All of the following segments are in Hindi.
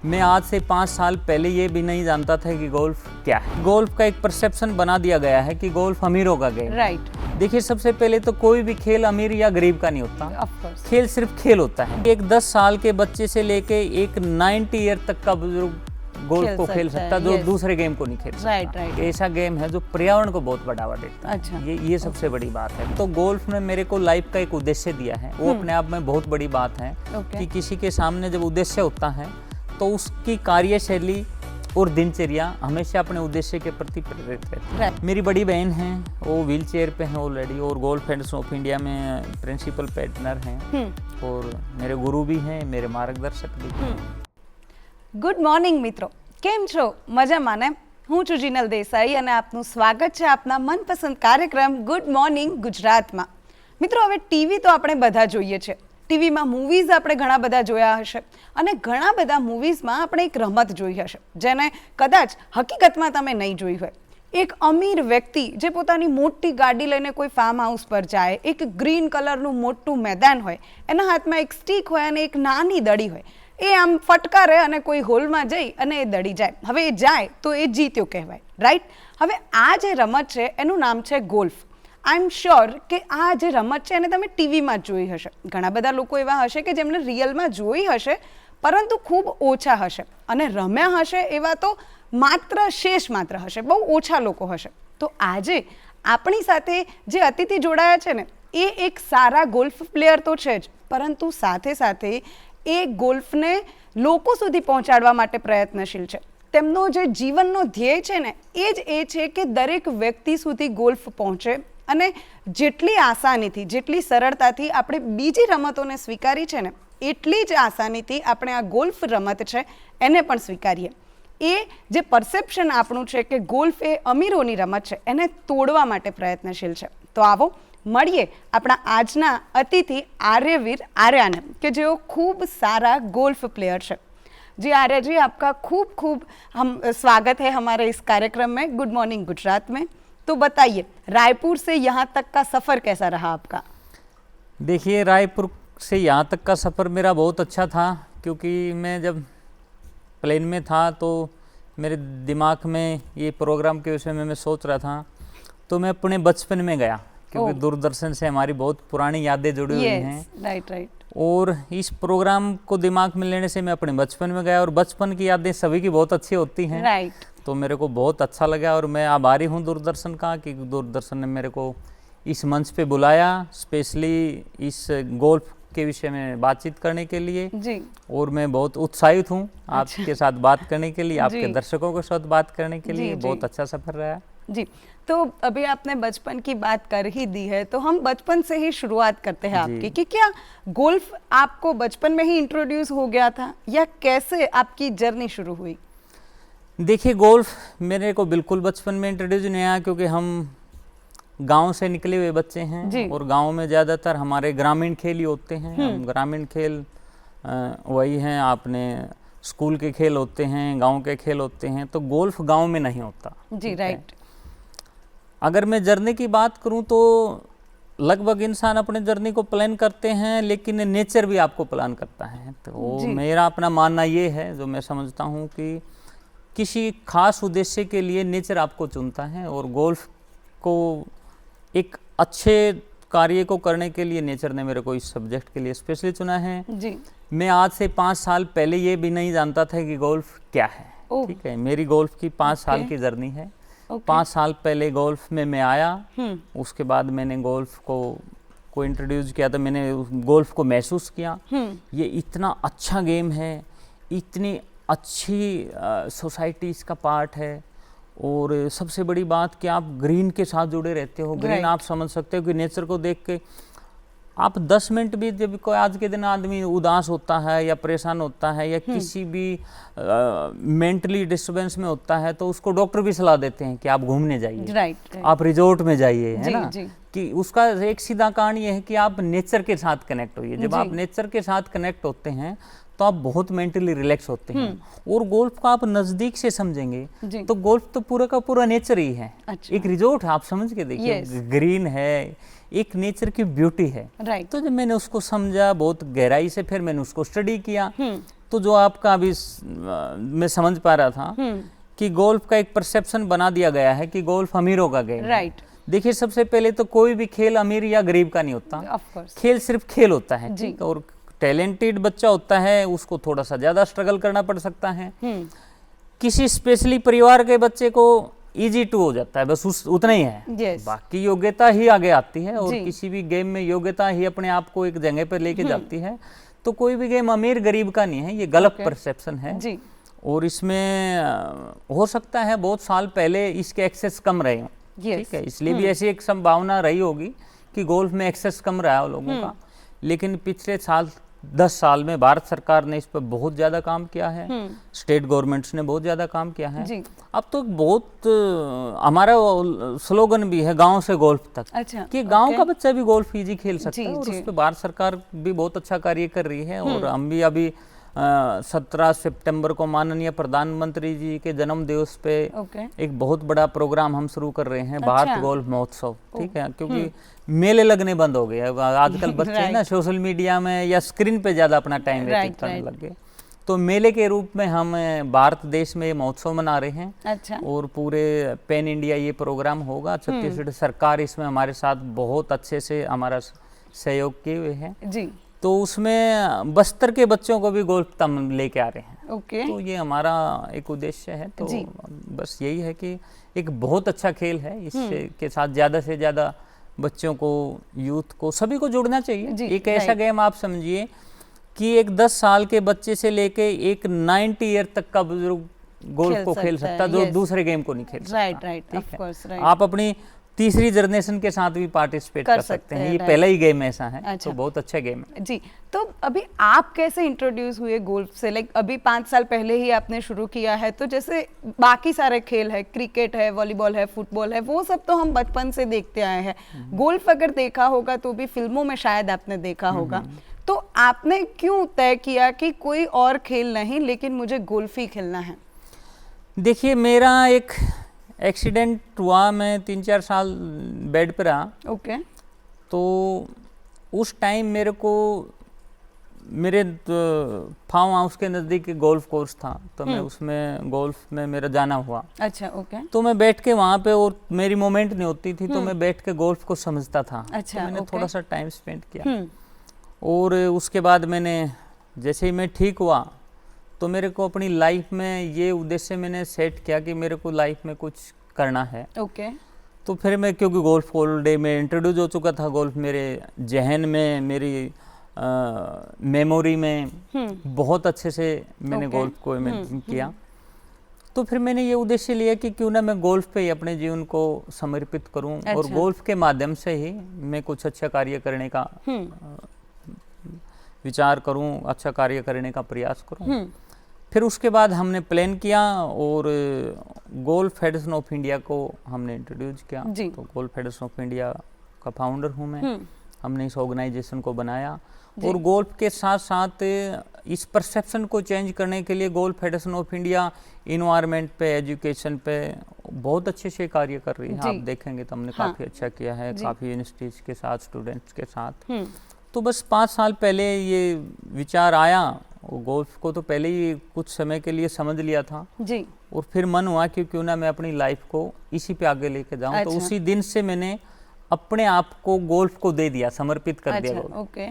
मैं आज से 5 साल पहले ये भी नहीं जानता था कि गोल्फ क्या है। गोल्फ का एक परसेप्शन बना दिया गया है कि गोल्फ अमीरों का गेम। राइट। देखिए, सबसे पहले तो कोई भी खेल अमीर या गरीब का नहीं होता। Of course. खेल सिर्फ खेल होता है। एक 10 साल के बच्चे से लेके एक 90 ईयर तक का बुजुर्ग गोल्फ को खेल सकता है, जो दूसरे गेम को नहीं खेल सकता। राइट। ऐसा गेम है जो पर्यावरण को बहुत बढ़ावा देता है। अच्छा। ये सबसे बड़ी बात है। तो गोल्फ ने मेरे को लाइफ का एक उद्देश्य दिया है, वो अपने आप में बहुत बड़ी बात है। कि किसी के सामने जब उद्देश्य होता है तो उसकी कार्यशैली और दिनचर्या हमेशा अपने उद्देश्य के प्रति प्रेरित रहती है। मेरी बड़ी बहन है, वो व्हील चेयर पे है ऑलरेडी, और गोल्फ फ्रेंड्स ऑफ इंडिया में प्रिंसिपल पार्टनर हैं, और मेरे गुरु भी हैं, मेरे मार्गदर्शक भी हैं। ગુડ મોર્નિંગ મિત્રો, કેમ છો? મજામાં ને? હું છું જીનલ દેસાઈ અને આપનું સ્વાગત છે આપના મનપસંદ કાર્યક્રમ ગુડ મોર્નિંગ ગુજરાતમાં। મિત્રો, હવે ટીવી તો આપણે બધા જોઈએ છે। ટીવીમાં મૂવીઝ આપણે ઘણા બધા જોયા હશે અને ઘણા બધા મૂવીઝમાં આપણે એક રમત જોઈ હશે જેને કદાચ હકીકતમાં તમે નહીં જોઈ હોય। એક અમીર વ્યક્તિ જે પોતાની મોટી ગાડી લઈને કોઈ ફાર્મ હાઉસ પર જાય, એક ગ્રીન કલરનું મોટું મેદાન હોય, એના હાથમાં એક સ્ટીક હોય અને એક નાની દડી હોય, એ આમ ફટકારે અને કોઈ હોલમાં જઈ અને એ દડી જાય। હવે એ જાય તો એ જીત્યો કહેવાય, રાઈટ? હવે આ જે રમત છે એનું નામ છે ગોલ્ફ। આઈ એમ શ્યોર કે આ જે રમત છે એને તમે ટીવીમાં જ જોઈ હશે। ઘણા બધા લોકો એવા હશે કે જેમણે રિયલમાં જોઈ હશે, પરંતુ ખૂબ ઓછા હશે, અને રમ્યા હશે એવા તો માત્ર હશે, બહુ ઓછા લોકો હશે। તો આજે આપણી સાથે જે અતિથિ જોડાયા છે ને, એ એક સારા ગોલ્ફ પ્લેયર તો છે જ, પરંતુ સાથે સાથે એ ગોલ્ફને લોકો સુધી પહોંચાડવા માટે પ્રયત્નશીલ છે। તેમનો જે જીવનનો ધ્યેય છે ને, એ છે કે દરેક વ્યક્તિ સુધી ગોલ્ફ પહોંચે અને જેટલી આસાનીથી, જેટલી સરળતાથી આપણે બીજી રમતોને સ્વીકારી છે ને, એટલી જ આસાનીથી આપણે આ ગોલ્ફ રમત છે એને પણ સ્વીકારીએ। એ જે પરસેપ્શન આપણું છે કે ગોલ્ફ એ અમીરોની રમત છે, એને તોડવા માટે પ્રયત્નશીલ છે। તો આવો મળીએ આપણા આજના અતિથિ आर्यवीर आर्या ने, कि जो खूब सारा गोल्फ प्लेयर है। जी आर्या जी, आपका खूब खूब हम स्वागत है हमारे इस कार्यक्रम में गुड मॉर्निंग गुजरात में। तो बताइए, रायपुर से यहाँ तक का सफ़र कैसा रहा आपका? देखिए, रायपुर से यहाँ तक का सफ़र मेरा बहुत अच्छा था, क्योंकि मैं जब प्लेन में था तो मेरे दिमाग में ये प्रोग्राम के विषय में मैं सोच रहा था, तो मैं अपने बचपन में गया, क्योंकि दूरदर्शन से हमारी बहुत पुरानी यादें जुड़ी हुई हैं। राइट। और इस प्रोग्राम को दिमाग में लेने से मैं अपने बचपन में गया, और बचपन की यादें सभी की बहुत अच्छी होती हैं। राइट। तो मेरे को बहुत अच्छा लगा, और मैं आभारी हूँ दूरदर्शन का कि दूरदर्शन ने मेरे को इस मंच पे बुलाया, स्पेशली इस गोल्फ के विषय में बातचीत करने के लिए। जी। और मैं बहुत उत्साहित हूँ आपके साथ बात करने के लिए, आपके दर्शकों के साथ बात करने के लिए। बहुत अच्छा सफ़र रहा जी। तो अभी आपने बचपन की बात कर ही दी है, तो हम बचपन से ही शुरुआत करते हैं आपकी, कि क्या गोल्फ आपको बचपन में ही इंट्रोड्यूस हो गया था, या कैसे आपकी जर्नी शुरू हुई? देखिए, गोल्फ मेरे को बिल्कुल बचपन में इंट्रोड्यूस नहीं आया, क्योंकि हम गांव से निकले हुए बच्चे हैं, और गांव में ज़्यादातर हमारे ग्रामीण खेल ही होते हैं। हम ग्रामीण खेल वही हैं, आपने स्कूल के खेल होते हैं, गांव के खेल होते हैं, तो गोल्फ गांव में नहीं होता। जी राइट। अगर मैं जर्नी की बात करूं तो लगभग इंसान अपने जर्नी को प्लान करते हैं, लेकिन नेचर भी आपको प्लान करता है। तो मेरा अपना मानना ये है, जो मैं समझता हूं, कि किसी खास उद्देश्य के लिए नेचर आपको चुनता है, और गोल्फ को एक अच्छे कार्य को करने के लिए नेचर ने मेरे को इस सब्जेक्ट के लिए स्पेशली चुना है। जी। मैं आज से 5 साल पहले ये भी नहीं जानता था कि गोल्फ क्या है। ठीक है, मेरी गोल्फ की 5 साल की जर्नी है। 5 साल पहले गोल्फ में मैं आया, उसके बाद मैंने गोल्फ को इंट्रोड्यूस किया, तो मैंने गोल्फ को महसूस किया, ये इतना अच्छा गेम है, इतनी अच्छी सोसाइटी इसका पार्ट है, और सबसे बड़ी बात कि आप ग्रीन के साथ जुड़े रहते हो। ग्रीन आप समझ सकते हो कि नेचर को देख के आप 10 मिनट भी, जब कोई आज के दिन आदमी उदास होता है या परेशान होता है या किसी भी मेंटली डिस्टर्बेंस में होता है, तो उसको डॉक्टर भी सलाह देते हैं कि आप घूमने जाइए, राइट। आप रिजोर्ट में जाइए, है ना। कि उसका एक सीधा कारण ये है कि आप नेचर के साथ कनेक्ट होइए। जब आप नेचर के साथ कनेक्ट होते हैं तो आप बहुत मेंटली रिलैक्स होते हैं। और गोल्फ को आप नजदीक से समझेंगे तो गोल्फ तो पूरा का पूरा नेचर ही है। अच्छा। एक रिजोर्ट है, आप समझ के देखिए, ग्रीन है, एक नेचर की ब्यूटी है। तो जब मैंने उसको समझा बहुत गहराई से, फिर मैंने उसको स्टडी किया, तो जो आपका अभी मैं समझ पा रहा था कि गोल्फ का एक परसेप्शन बना दिया गया है कि गोल्फ अमीरों का गेम है। देखिए, सबसे पहले तो कोई भी खेल अमीर या गरीब का नहीं होता, खेल सिर्फ खेल होता है, ठीक। और टैलेंटेड बच्चा होता है, उसको थोड़ा सा ज्यादा स्ट्रगल करना पड़ सकता है। किसी स्पेशली परिवार के बच्चे को इजी टू हो जाता है, बस उतना ही है। बाकी योग्यता ही आगे आती है, और किसी भी गेम में योग्यता ही अपने आप को एक जगह पर लेके जाती है। तो कोई भी गेम अमीर गरीब का नहीं है, ये गलत परसेप्शन है। और इसमें हो सकता है बहुत साल पहले इसके एक्सेस कम रहे हों, ठीक है, इसलिए भी ऐसी एक संभावना रही होगी कि गोल्फ में एक्सेस कम रहा है लोगों का। लेकिन पिछले 10 साल में भारत सरकार ने इस पर बहुत ज्यादा काम किया है, स्टेट गवर्नमेंट्स ने बहुत ज्यादा काम किया है। अब तो बहुत हमारा स्लोगन भी है, गांव से गोल्फ तक। अच्छा, कि गांव का बच्चा भी गोल्फ इजी खेल सकता है, और उस पर भारत सरकार भी बहुत अच्छा कार्य कर रही है। और हम भी अभी 17 सितंबर को माननीय प्रधानमंत्री जी के जन्म दिवस पे एक बहुत बड़ा प्रोग्राम हम शुरू कर रहे हैं, भारत गोल्फ महोत्सव, ठीक है। क्योंकि मेले लगने बंद हो गए, आजकल बच्चे ना सोशल मीडिया में या स्क्रीन पे ज्यादा अपना टाइम व्यतीत करने लग गए। तो मेले के रूप में हम भारत देश में महोत्सव मना रहे हैं। अच्छा। और पूरे पैन इंडिया ये प्रोग्राम होगा। छत्तीसगढ़ सरकार इसमें हमारे साथ बहुत अच्छे से हमारा सहयोग किए हुए है जी। तो उसमें बस्तर के बच्चों को भी गोल्फ तम लेके आ रहे हैं। तो ये हमारा एक उद्देश्य है। तो बस यही है कि एक बहुत अच्छा खेल है, इससे के साथ ज्यादा से ज्यादा बच्चों को, यूथ को, सभी को जुड़ना चाहिए। एक ऐसा गेम आप समझिए कि एक 10 साल के बच्चे से लेके एक 90 ईयर तक का बुजुर्ग गोल्फ को खेल सकता है, जो दूसरे गेम को नहीं खेल सकता। आप अपनी तीसरी जनरेशन के साथ भी पार्टिसिपेट कर सकते हैं। ये पहला ही गेम ऐसा है। अच्छा। तो बहुत अच्छा गेम है जी। तो अभी आप कैसे इंट्रोड्यूस हुए गोल्फ से? लाइक अभी 5 साल पहले ही आपने शुरू किया है, तो जैसे बाकी सारे खेल है, क्रिकेट है, वॉलीबॉल है, फुटबॉल है, वो सब तो हम बचपन से देखते आए हैं। गोल्फ अगर देखा होगा तो भी फिल्मों में शायद आपने देखा होगा। तो आपने क्यों तय किया कि कोई और खेल नहीं, लेकिन मुझे गोल्फ ही खेलना है? देखिए, मेरा एक एक्सीडेंट हुआ, मैं 3-4 साल बेड पर रहा। तो उस टाइम मेरे को मेरे फार्म हाउस के नज़दीक गोल्फ कोर्स था, तो मैं उसमें गोल्फ में मेरा जाना हुआ। अच्छा, तो मैं बैठ के वहाँ पे, और मेरी मूवमेंट नहीं होती थी, तो मैं बैठ के गोल्फ को समझता था। अच्छा, तो मैंने थोड़ा सा टाइम स्पेंड किया। और उसके बाद मैंने, जैसे ही मैं ठीक हुआ, तो मेरे को अपनी लाइफ में ये उद्देश्य मैंने सेट किया कि मेरे को लाइफ में कुछ करना है। तो फिर मैं, क्योंकि गोल्फ ऑल डे में इंट्रोड्यूस हो चुका था, गोल्फ मेरे जहन में, मेरी मेमोरी में बहुत अच्छे से मैंने गोल्फ को इमेजिन किया। तो फिर मैंने ये उद्देश्य लिया कि क्यों ना मैं गोल्फ पे ही अपने जीवन को समर्पित करूं। अच्छा। और गोल्फ के माध्यम से ही मैं कुछ अच्छा कार्य करने का विचार करूं, अच्छा कार्य करने का प्रयास करूं। फिर उसके बाद हमने प्लान किया और गोल्फ फेडरेशन ऑफ इंडिया को हमने इंट्रोड्यूस किया। तो गोल्फ फेडरेशन ऑफ इंडिया का फाउंडर हूं मैं। हमने इस ऑर्गेनाइजेशन को बनाया, और गोल्फ के साथ साथ इस परसेप्शन को चेंज करने के लिए golf federation of India environment पे, एजुकेशन पे बहुत अच्छे से कार्य कर रही है। आप देखेंगे तो हमने काफ़ी अच्छा किया है, काफ़ी यूनिवर्सिटीज़ के साथ, स्टूडेंट्स के साथ। तो बस 5 साल पहले ये विचार आया, और गोल्फ को तो पहले ही कुछ समय के लिए समझ लिया था जी। और फिर मन हुआ कि क्यों ना मैं अपनी लाइफ को इसी पे आगे लेके जाऊं। अच्छा। तो उसी दिन से मैंने अपने आप को गोल्फ को दे दिया, समर्पित कर दिया। ओके।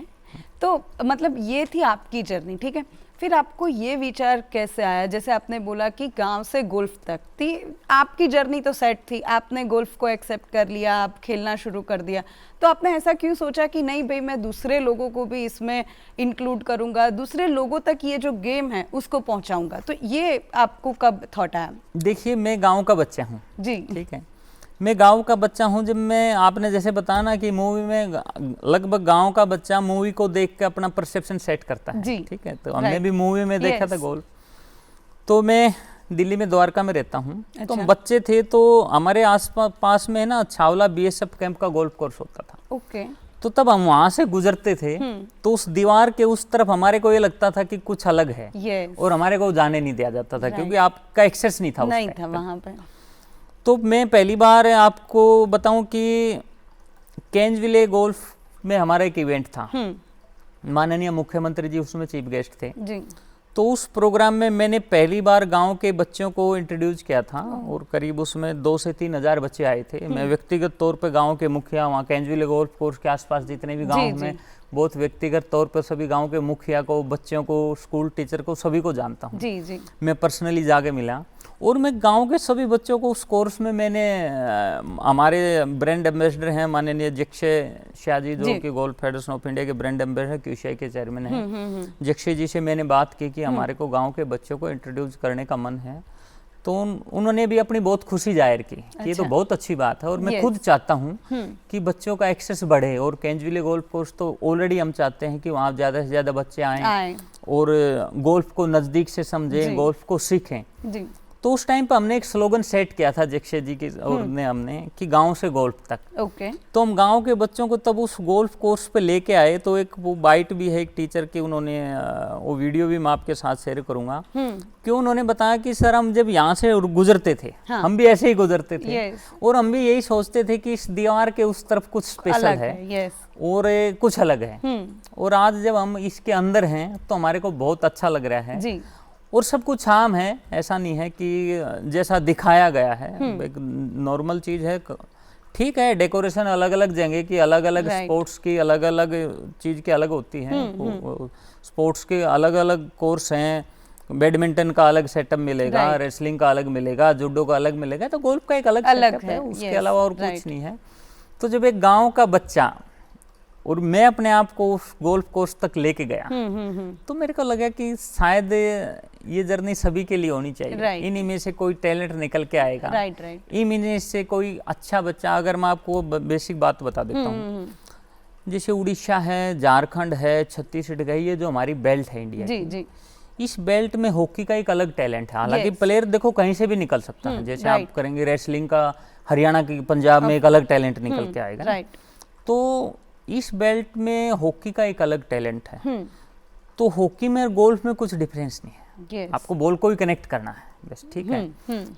तो मतलब ये थी आपकी जर्नी, ठीक है। फिर आपको ये विचार कैसे आया? जैसे आपने बोला कि गांव से गोल्फ तक थी आपकी जर्नी, तो सेट थी, आपने गोल्फ को एक्सेप्ट कर लिया, आप खेलना शुरू कर दिया। तो आपने ऐसा क्यों सोचा कि नहीं भाई, मैं दूसरे लोगों को भी इसमें इंक्लूड करूंगा, दूसरे लोगों तक ये जो गेम है उसको पहुंचाऊंगा? तो ये आपको कब थॉट आया? देखिए, मैं गाँव का बच्चा हूँ जी, ठीक है। मैं गांव का बच्चा हूं। जब मैं, आपने जैसे बताया ना कि मूवी में लगभग गांव का बच्चा मूवी को देख के अपना परसेप्शन सेट करता है, ठीक है। तो हमने भी मूवी में देखा था गोल्फ। तो मैं दिल्ली में द्वारका में रहता हूं। अच्छा। तो हम बच्चे थे, तो हमारे आस पास में ना छावला BSF कैंप का गोल्फ कोर्स होता था। तो तब हम वहां से गुजरते थे तो उस दीवार के उस तरफ हमारे को ये लगता था कि कुछ अलग है, और हमारे को जाने नहीं दिया जाता था क्योंकि आपका एक्सेस नहीं था उस नहीं था वहां पे। तो मैं पहली बार आपको बताऊं कि केंजविले गोल्फ में हमारा एक इवेंट था, माननीय मुख्यमंत्री जी उसमें चीफ गेस्ट थे जी। तो उस प्रोग्राम में मैंने पहली बार गांव के बच्चों को इंट्रोड्यूस किया था और करीब उसमें 2 से 3 हजार बच्चे आए थे। मैं व्यक्तिगत तौर पे गांव के मुखिया, वहाँ केंजविले गोल्फ कोर्स के आसपास जितने भी गांव में, बहुत व्यक्तिगत तौर पर सभी गांव के मुखिया को, बच्चों को, स्कूल टीचर को, सभी को जानता हूँ जी जी। मैं पर्सनली जाके मिला और मैं गांव के सभी बच्चों को उस कोर्स में मैंने हमारे ब्रांड एम्बेसडर हैं माननीय जक्षे शाह जी, जो कि गोल्फ फेडरेशन ऑफ इंडिया के ब्रांड एम्बेसडर क्यूसीआई के चेयरमैन हैं, जक्षे जी से मैंने बात की कि हमारे को गांव के बच्चों को इंट्रोड्यूस करने का मन है। तो उन्होंने भी अपनी बहुत खुशी जाहिर की कि ये तो बहुत अच्छी बात है और मैं खुद चाहता हूँ कि बच्चों का एक्सेस बढ़े, और केंजविले गोल्फ कोर्स तो ऑलरेडी हम चाहते हैं कि वहाँ ज़्यादा से ज़्यादा बच्चे आएँ और गोल्फ को नज़दीक से समझें, गोल्फ को सीखें। तो उस टाइम पे हमने एक स्लोगन सेट किया था जक्षे जी के और हमने कि गांव से गोल्फ तक। तो हम गांव के बच्चों को तब उस गोल्फ कोर्स पे लेके आए। तो एक वो बाइट भी है एक टीचर की, उन्होंने वो वीडियो भी मैं आपके साथ शेयर करूंगा कि उन्होंने बताया कि सर हम जब यहाँ से गुजरते थे, हम भी ऐसे ही गुजरते थे और हम भी यही सोचते थे कि इस दीवार के उस तरफ कुछ स्पेशल है और कुछ अलग है, और आज जब हम इसके अंदर हैं तो हमारे को बहुत अच्छा लग रहा है और सब कुछ आम है। ऐसा नहीं है कि जैसा दिखाया गया है, एक नॉर्मल चीज है। ठीक है, डेकोरेशन अलग अलग जगह की, अलग अलग स्पोर्ट्स की अलग अलग चीज की अलग होती है, स्पोर्ट्स के अलग अलग कोर्स हैं, बैडमिंटन का अलग सेटअप मिलेगा, रेसलिंग का अलग मिलेगा, जूडो का अलग मिलेगा, तो गोल्फ का एक अलग सेटअप है, उसके अलावा और कुछ नहीं है। तो जब एक गांव का बच्चा और मैं अपने आप को उस गोल्फ कोर्स तक लेके गया तो मेरे को लगा कि शायद ये जर्नी सभी के लिए होनी चाहिए। इन्हीं में से कोई टैलेंट निकल के आएगा, इन्हीं से कोई अच्छा बच्चा। अगर मैं आपको बेसिक बात बता देता हूँ, जैसे उड़ीसा है, झारखंड है, छत्तीसगढ़ है, ये जो हमारी बेल्ट है इंडिया की, इस बेल्ट में हॉकी का एक अलग टैलेंट है। हालांकि प्लेयर देखो कहीं से भी निकल सकता है, जैसे आप करेंगे रेसलिंग का, हरियाणा की, पंजाब में एक अलग टैलेंट निकल के आएगा। तो इस बेल्ट में हॉकी का एक अलग टैलेंट है। तो हॉकी में और गोल्फ में कुछ डिफरेंस नहीं है, आपको बॉल को भी कनेक्ट करना है बस, ठीक है।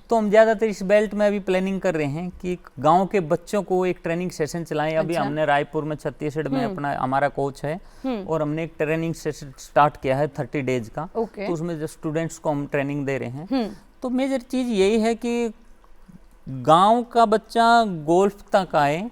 तो हम ज्यादातर इस बेल्ट में अभी प्लानिंग कर रहे हैं कि गांव के बच्चों को एक ट्रेनिंग सेशन चलाएं। अभी हमने रायपुर में, छत्तीसगढ़ में अपना हमारा कोच है और हमने एक ट्रेनिंग सेशन स्टार्ट किया है 30 डेज का। तो उसमें जो स्टूडेंट्स को हम ट्रेनिंग दे रहे हैं। तो मेजर चीज यही है कि गाँव का बच्चा गोल्फ तक आए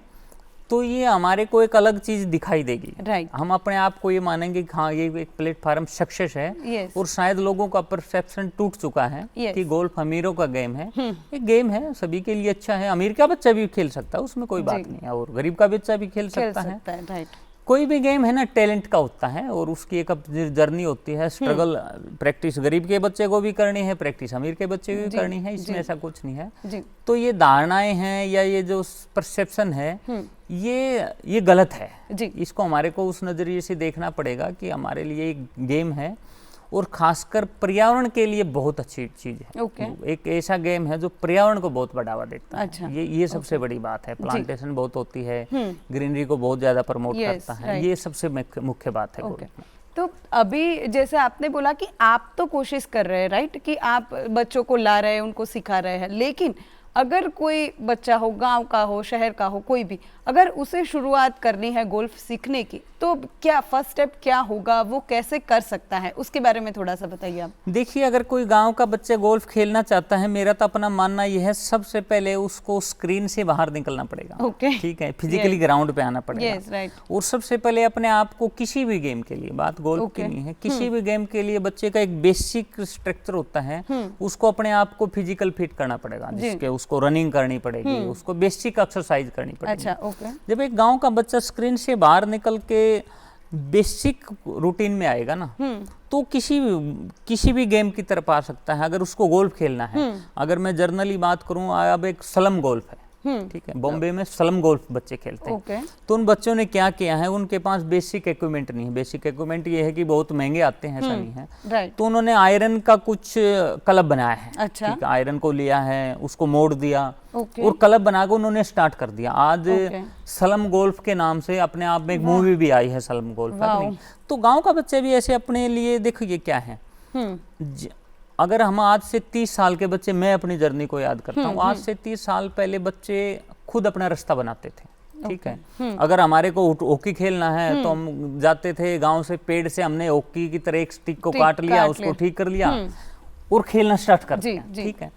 तो ये हमारे को एक अलग चीज दिखाई देगी। हम अपने आप को ये मानेंगे कि हाँ ये एक प्लेटफॉर्म सक्सेस है। और शायद लोगों का परसेप्शन टूट चुका है कि गोल्फ अमीरों का गेम है। एक गेम है, सभी के लिए अच्छा है, अमीर का बच्चा भी खेल सकता है, उसमें कोई बात नहीं है, और गरीब का बच्चा भी खेल सकता है। कोई भी गेम है ना, टैलेंट का होता है और उसकी एक जर्नी होती है, स्ट्रगल, प्रैक्टिस गरीब के बच्चे को भी करनी है, प्रैक्टिस अमीर के बच्चे को भी करनी है, इसमें ऐसा कुछ नहीं है। तो ये धारणाएं हैं या ये जो परसेप्शन है ये गलत है। इसको हमारे को उस नजरिए से देखना पड़ेगा कि हमारे लिए एक गेम है और खासकर पर्यावरण के लिए बहुत अच्छी चीज है। एक ऐसा गेम है जो पर्यावरण को बहुत बढ़ावा देता है। ये सबसे बड़ी बात है। प्लांटेशन बहुत होती है, ग्रीनरी को बहुत ज्यादा प्रमोट करता है, ये सबसे मुख्य बात है। तो अभी जैसे आपने बोला कि आप तो कोशिश कर रहे हैं, राइट, कि आप बच्चों को ला रहे हैं, उनको सिखा रहे हैं, लेकिन अगर कोई बच्चा हो, गांव का हो, शहर का हो, कोई भी, अगर उसे शुरुआत करनी है गोल्फ सीखने की, तो क्या फर्स्ट स्टेप क्या होगा, वो कैसे कर सकता है, उसके बारे में थोड़ा सा बताइए आप। देखिए, अगर कोई गांव का बच्चा गोल्फ खेलना चाहता है, मेरा तो अपना मानना यह है, सबसे पहले उसको स्क्रीन से बाहर निकलना पड़ेगा। ठीक है, फिजिकली ग्राउंड पे आना पड़ेगा। और सबसे पहले अपने आप को किसी भी गेम के लिए, बात गोल्फ की नहीं है, किसी भी गेम के लिए बच्चे का एक बेसिक स्ट्रक्चर होता है, उसको अपने आप को फिजिकल फिट करना पड़ेगा, जिसके उसको रनिंग करनी पड़ेगी, उसको बेसिक एक्सरसाइज करनी पड़ेगी। जब एक गांव का बच्चा स्क्रीन से बाहर निकल के बेसिक रूटीन में आएगा ना, तो किसी भी गेम की तरफ आ सकता है। अगर उसको गोल्फ खेलना है, अगर मैं जर्नली बात करूं, अब एक स्लम गोल्फ है, ठीक है, बॉम्बे में स्लम गोल्फ बच्चे खेलते हैं। तो उन बच्चों ने क्या किया है, उनके पास बेसिक इक्विपमेंट नहीं है। बेसिक इक्विपमेंट ये है कि बहुत महंगे आते हैं, ऐसा नहीं है। तो उन्होंने आयरन का कुछ क्लब बनाया है। अच्छा। ठीक है, आयरन को लिया है, उसको मोड़ दिया और क्लब बनाकर उन्होंने स्टार्ट कर दिया। आज स्लम गोल्फ के नाम से अपने आप में एक मूवी भी आई है, स्लम गोल्फ। तो गाँव का बच्चे भी ऐसे अपने लिए, देखो ये क्या है, अगर हम आज से 30 साल के बच्चे, मैं अपनी जर्नी को याद करता हूँ, आज से 30 साल पहले बच्चे खुद अपना रास्ता बनाते थे। ठीक है, अगर हमारे को हॉकी खेलना है तो हम जाते थे गांव से, पेड़ से हमने हॉकी की तरह एक स्टिक को काट लिया, उसको ठीक कर लिया और खेलना स्टार्ट कर दिया। ठीक है,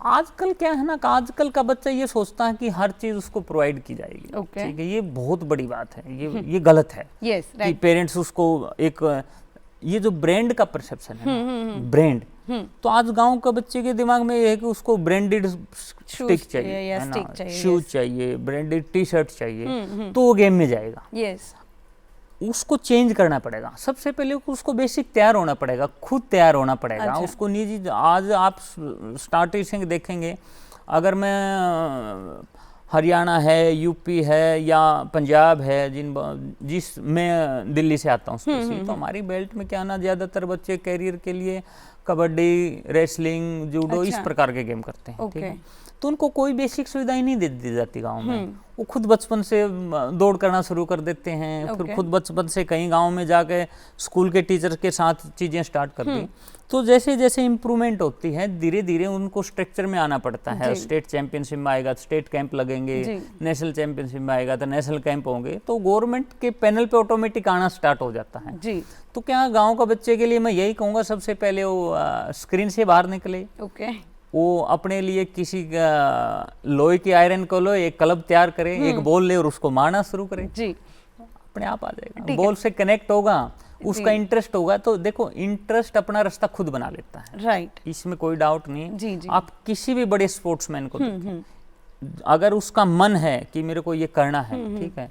आजकल क्या है ना, आजकल का बच्चा ये सोचता है कि हर चीज उसको प्रोवाइड की जाएगी। ठीक है, ये बहुत बड़ी बात है, ये गलत है कि पेरेंट्स उसको एक, ये जो ब्रांड का परसेप्शन है, ब्रांड, तो आज गांव का बच्चे के दिमाग में ये है कि उसको ब्रांडेड स्टिक चाहिए, शूज चाहिए, ब्रांडेड टी शर्ट चाहिए, तो वो गेम में जाएगा। उसको चेंज करना पड़ेगा। सबसे पहले उसको बेसिक तैयार होना पड़ेगा, खुद तैयार होना पड़ेगा। अच्छा। उसको निजी, आज आप स्टार्टिंग देखेंगे, अगर मैं हरियाणा है, यूपी है या पंजाब है, जिस मैं दिल्ली से आता हूँ स्पेशली, तो हमारी बेल्ट में क्या ना, ज्यादातर बच्चे कैरियर के लिए कबड्डी, रेसलिंग, जूडो, इस प्रकार के गेम करते हैं। ठीक है, तो उनको कोई बेसिक सुविधाएं नहीं दी जाती गांव में। वो खुद बचपन से दौड़ करना शुरू कर देते हैं, फिर खुद बचपन से कहीं गांव में जाके स्कूल के टीचर के साथ चीजें स्टार्ट कर दी। तो जैसे जैसे इम्प्रूवमेंट होती है, धीरे धीरे उनको स्ट्रक्चर में आना पड़ता है। स्टेट चैंपियनशिप में आएगा तो स्टेट कैंप लगेंगे, नेशनल चैंपियनशिप में आएगा तो नेशनल कैंप होंगे, तो गवर्नमेंट के पैनल पे ऑटोमेटिक आना स्टार्ट हो जाता है। जी। तो क्या गांव का बच्चे के लिए मैं यही कहूँगा, सबसे पहले वो स्क्रीन से बाहर निकले। वो अपने लिए किसी लोहे की आयरन को लो, एक क्लब तैयार करे, एक बॉल ले और उसको मारना शुरू करे। जी। अपने आप आ जाएगा, बॉल से कनेक्ट होगा, उसका इंटरेस्ट होगा। तो देखो, इंटरेस्ट अपना रास्ता खुद बना लेता है। राइट, इसमें कोई डाउट नहीं है। जी। आप किसी भी बड़े स्पोर्ट्समैन को देखें, अगर उसका मन है कि मेरे को ये करना है, ठीक है,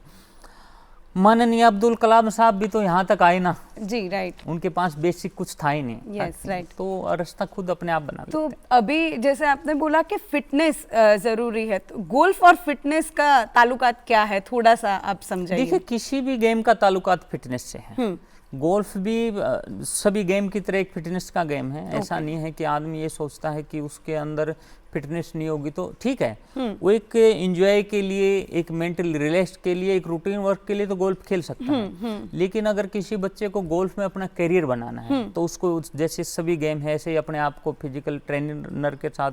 माननीय अब्दुल कलाम साहब भी तो यहाँ तक आए ना। जी, राइट। उनके पास बेसिक कुछ था ही नहीं। Yes, right. तो रास्ता खुद अपने आप बना लेते हैं। तो अभी जैसे आपने बोला कि फिटनेस जरूरी है, तो गोल्फ और फिटनेस का ताल्लुकात क्या है, थोड़ा सा आप समझाइए। देखिए, किसी भी गेम का ताल्लुकात फिटनेस से है। गोल्फ भी सभी गेम की तरह एक फिटनेस का गेम है। ऐसा नहीं है कि आदमी ये सोचता है कि उसके अंदर फिटनेस नहीं होगी तो ठीक है, वो एक एंजॉय के लिए, एक मेंटल रिलैक्स के लिए, एक रूटीन वर्क के लिए तो गोल्फ खेल सकता है। लेकिन अगर किसी बच्चे को गोल्फ में अपना करियर बनाना है, तो उसको जैसे सभी गेम है ऐसे ही अपने आप को फिजिकल ट्रेनर के साथ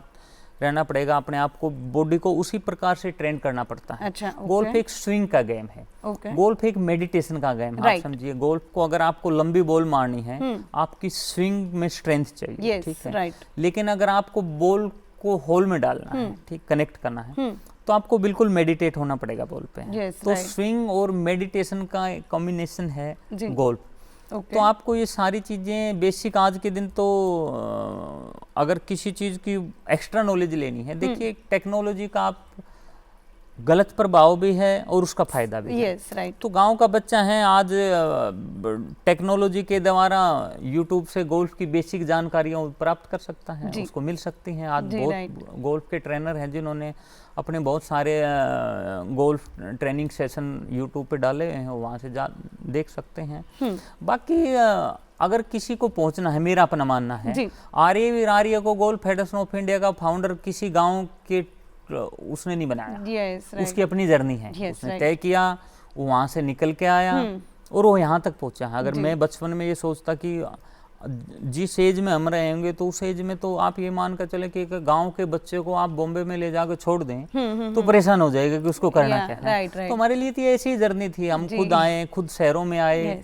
रहना पड़ेगा, अपने आप को, बॉडी को उसी प्रकार से ट्रेन करना पड़ता है। अच्छा, गोल्फ एक स्विंग का गेम है। गोल्फ एक मेडिटेशन का गेम है। आप समझिए, गोल्फ को अगर आपको लंबी बॉल मारनी है, आपकी स्विंग में स्ट्रेंथ चाहिए। ठीक है, लेकिन अगर आपको बॉल को होल में डालना है, ठीक, कनेक्ट करना है, तो आपको बिल्कुल मेडिटेट होना पड़ेगा बॉल पे। तो स्विंग और मेडिटेशन का कॉम्बिनेशन है गोल्फ। तो आपको ये सारी चीजें बेसिक, आज के दिन तो अगर किसी चीज की एक्स्ट्रा नॉलेज लेनी है, देखिए टेक्नोलॉजी का आप गलत प्रभाव भी है और उसका फायदा भी है। राइट। तो गांव का बच्चा है, आज टेक्नोलॉजी के द्वारा यूट्यूब से गोल्फ की बेसिक जानकारियां प्राप्त कर सकता है, उसको मिल सकती हैं। आज बहुत गोल्फ के ट्रेनर हैं जिन्होंने अपने बहुत सारे गोल्फ ट्रेनिंग सेशन यूट्यूब पे डाले हैं, वहाँ से देख सकते हैं। बाकी अगर किसी को पहुंचना है, मेरा अपना मानना है, आर्य को गोल्फ फेडरेशन ऑफ इंडिया का फाउंडर किसी गांव के उसने नहीं बनाया। उसकी अपनी जर्नी है। उसने तय किया, वो वहां से निकल के आया और वो यहाँ तक पहुंचा है। अगर मैं बचपन में ये सोचता कि जिस एज में हम रहेंगे, तो उस एज में तो आप ये मान कर चले कि गांव के बच्चे को आप बॉम्बे में ले जाकर छोड़ दें तो परेशान हो जाएगा कि उसको करना क्या है। तो हमारे लिए तो ऐसी ही जर्नी थी। हम खुद आए, खुद शहरों में आए,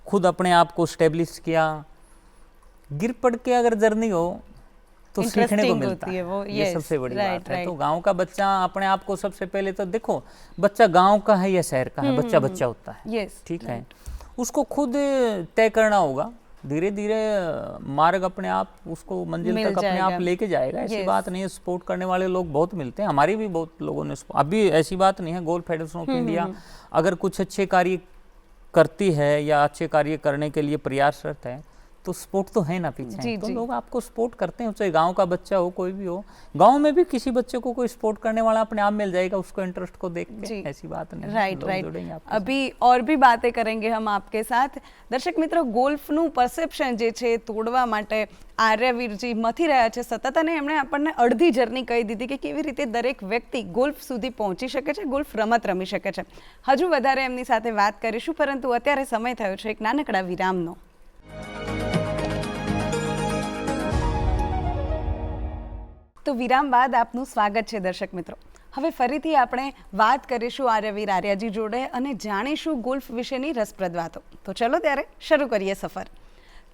खुद अपने आप को स्टेब्लिश किया। गिर पड़ के अगर जर्नी हो तो सीखने को मिलता है, वो ये सबसे बड़ी बात है। तो गांव का बच्चा अपने आप को, सबसे पहले तो देखो, बच्चा गांव का है या शहर का है, बच्चा बच्चा होता है। ठीक है, उसको खुद तय करना होगा। धीरे धीरे मार्ग अपने आप उसको मंजिल तक अपने आप लेके जाएगा। ऐसी बात नहीं है, सपोर्ट करने वाले लोग बहुत मिलते हैं। हमारी भी बहुत लोगों ने, अभी ऐसी बात नहीं है। गोल्फ फेडरेशन ऑफ इंडिया अगर कुछ अच्छे कार्य करती है या अच्छे कार्य करने के लिए प्रयासरत है, तो तो स्पोर्ट तो है ना पीछे। जी, तो जी। लोग आपको सपोर्ट करते हैं, चाहे गांव का बच्चा हो कोई भी हो। गांव में भी किसी बच्चे को कोई सपोर्ट करने वाला अपने आप मिल जाएगा, उसको इंटरेस्ट को देख के, ऐसी बात नहीं। राइट लोग जुड़ेंगे आपके साथ। अभी और भी बातें करेंगे हम आपके साथ। દર્શક મિત્રો, ગોલ્ફનું પરસેપ્શન જે છે તોડવા માટે આર્યવીરજી મથી રહ્યા છે સતત, અને એમણે આપણને અડધી જર્ની કહી દીધી કે કેવી રીતે દરેક વ્યક્તિ ગોલ્ફ સુધી પહોંચી શકે છે, ગોલ્ફ રમત રમી શકે છે. હજુ વધારે એમની સાથે વાત કરીશું, પરંતુ અત્યારે સમય થયો છે એક નાનકડા વિરામનો. તો વિરામ બાદ આપનું સ્વાગત છે દર્શક મિત્રો. હવે ફરીથી આપણે વાત કરીશું આર્યવીર આર્યાજી જોડે અને જાણીશું गोल्फ विषयની रसप्रद बातों. तो चलो ત્યારે शुरू करिए सफ़र.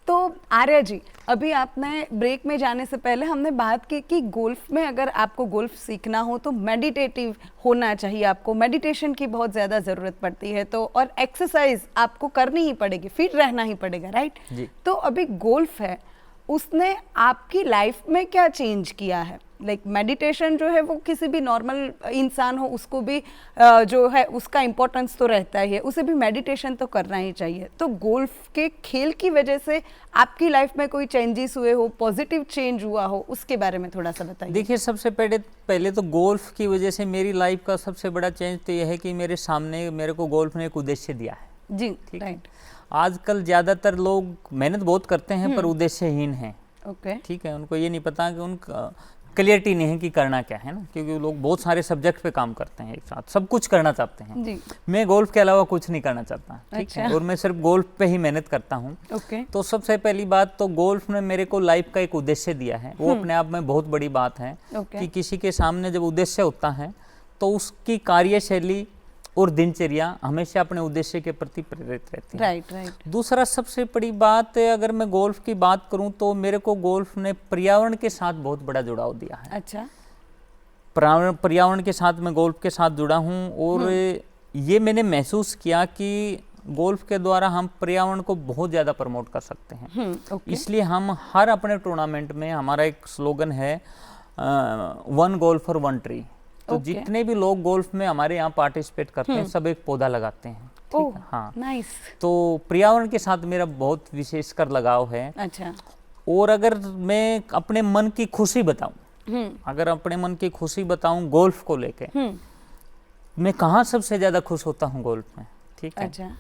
तो आर्या जी, अभी आपने ब्रेक में जाने से पहले हमने बात की कि गोल्फ में अगर आपको गोल्फ सीखना हो तो मेडिटेटिव होना चाहिए, आपको मेडिटेशन की बहुत ज़्यादा ज़रूरत पड़ती है, तो और एक्सरसाइज आपको करनी ही पड़ेगी, फिट रहना ही पड़ेगा, राइट जी. तो अभी गोल्फ है, उसने आपकी लाइफ में क्या चेंज किया है? लाइक मेडिटेशन जो है वो किसी भी नॉर्मल इंसान हो उसको भी जो है उसका इम्पोर्टेंस तो रहता ही है, उसे भी मेडिटेशन तो करना ही चाहिए. तो गोल्फ के खेल की वजह से आपकी लाइफ में कोई चेंजेस हुए हो, पॉजिटिव चेंज हुआ हो, उसके बारे में थोड़ा सा बताइए. देखिए, सबसे पहले तो गोल्फ की वजह से मेरी लाइफ का सबसे बड़ा चेंज तो यह है कि मेरे सामने मेरे को गोल्फ ने एक उद्देश्य दिया है. जी, ठीक है. राइट. आजकल ज़्यादातर लोग मेहनत बहुत करते हैं पर उद्देश्यहीन हैं. ओके. ठीक है, उनको ये नहीं पता कि उनका क्लियरिटी नहीं है कि करना क्या है ना, क्योंकि लोग बहुत सारे सब्जेक्ट पे काम करते हैं एक साथ, सब कुछ करना चाहते हैं. जी. मैं गोल्फ के अलावा कुछ नहीं करना चाहता. ठीक अच्छा. है, और मैं सिर्फ गोल्फ पे ही मेहनत करता हूँ. ओके. तो सबसे पहली बात तो गोल्फ ने मेरे को लाइफ का एक उद्देश्य दिया है, वो अपने आप में बहुत बड़ी बात है. ओके. कि किसी के सामने जब उद्देश्य होता है तो उसकी कार्यशैली और दिनचर्या हमेशा अपने उद्देश्य के प्रति प्रेरित रहती है. Right, right. दूसरा सबसे बड़ी बात है, अगर मैं गोल्फ की बात करूं तो मेरे को गोल्फ ने पर्यावरण के साथ बहुत बड़ा जुड़ाव दिया है. अच्छा. पर्यावरण के साथ मैं गोल्फ के साथ जुड़ा हूं, और ये मैंने महसूस किया कि गोल्फ के द्वारा हम पर्यावरण को बहुत ज़्यादा प्रमोट कर सकते हैं. ओके. इसलिए हम हर अपने टूर्नामेंट में, हमारा एक स्लोगन है वन गोल्फर वन ट्री. तो जितने भी लोग गोल्फ में हमारे यहाँ पार्टिसिपेट करते हैं सब एक पौधा लगाते हैं. ठीक है. हाँ, नाइस. तो पर्यावरण के साथ मेरा बहुत विशेषकर लगाव है. अच्छा. और अगर मैं अपने मन की खुशी बताऊं, अगर अपने मन की खुशी बताऊं गोल्फ को लेके, मैं कहाँ सबसे ज्यादा खुश होता हूँ गोल्फ में. ठीक है. अच्छा.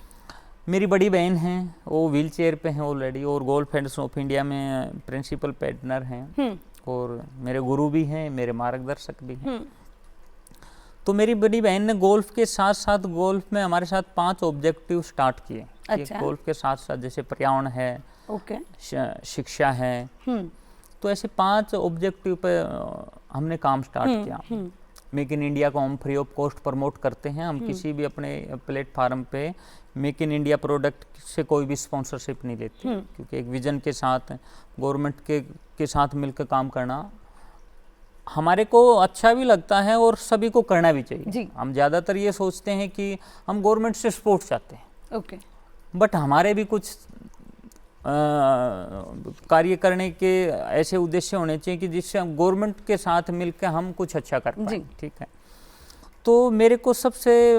मेरी बड़ी बहन है, वो व्हील चेयर पे है ऑलरेडी, और गोल्फ फेडरेशन ऑफ इंडिया में प्रिंसिपल पैटर्नर हैं, और मेरे गुरु भी हैं, मेरे मार्गदर्शक भी हैं. तो मेरी बड़ी बहन ने गोल्फ के साथ साथ गोल्फ में हमारे साथ 5 ऑब्जेक्टिव स्टार्ट किए. अच्छा. गोल्फ के साथ साथ जैसे पर्यावरण है, ओके. शिक्षा है, तो ऐसे 5 ऑब्जेक्टिव पे हमने काम स्टार्ट किया. मेक इन इंडिया को हम फ्री ऑफ कॉस्ट प्रमोट करते हैं. हम किसी भी अपने प्लेटफार्म पे मेक इन इंडिया प्रोडक्ट से कोई भी स्पॉन्सरशिप नहीं लेते, क्योंकि एक विजन के साथ गवर्नमेंट के साथ मिलकर काम करना हमारे को अच्छा भी लगता है और सभी को करना भी चाहिए. हम ज़्यादातर ये सोचते हैं कि हम गवर्नमेंट से सपोर्ट चाहते हैं. ओके. बट हमारे भी कुछ कार्य करने के ऐसे उद्देश्य होने चाहिए कि जिससे हम गवर्नमेंट के साथ मिलकर हम कुछ अच्छा कर पाएं. ठीक है. तो मेरे को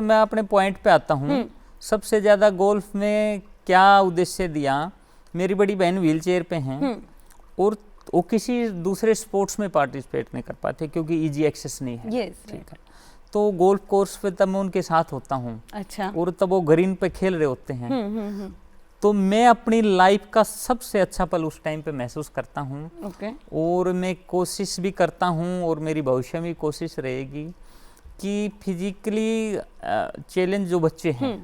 मैं अपने पॉइंट पे आता हूँ. सबसे ज़्यादा गोल्फ में क्या उद्देश्य दिया, मेरी बड़ी बहन व्हील चेयर पे हैं और वो किसी दूसरे स्पोर्ट्स में पार्टिसिपेट नहीं कर पाते क्योंकि इजी एक्सेस नहीं है. ठीक है. तो गोल्फ कोर्स पे तब मैं उनके साथ होता हूँ. अच्छा. और तब वो ग्रीन पे खेल रहे होते हैं. तो मैं अपनी लाइफ का सबसे अच्छा पल उस टाइम पे महसूस करता हूँ. ओके. और मैं कोशिश भी करता हूँ, और मेरी भविष्य में कोशिश रहेगी कि फिजिकली चैलेंज जो बच्चे हैं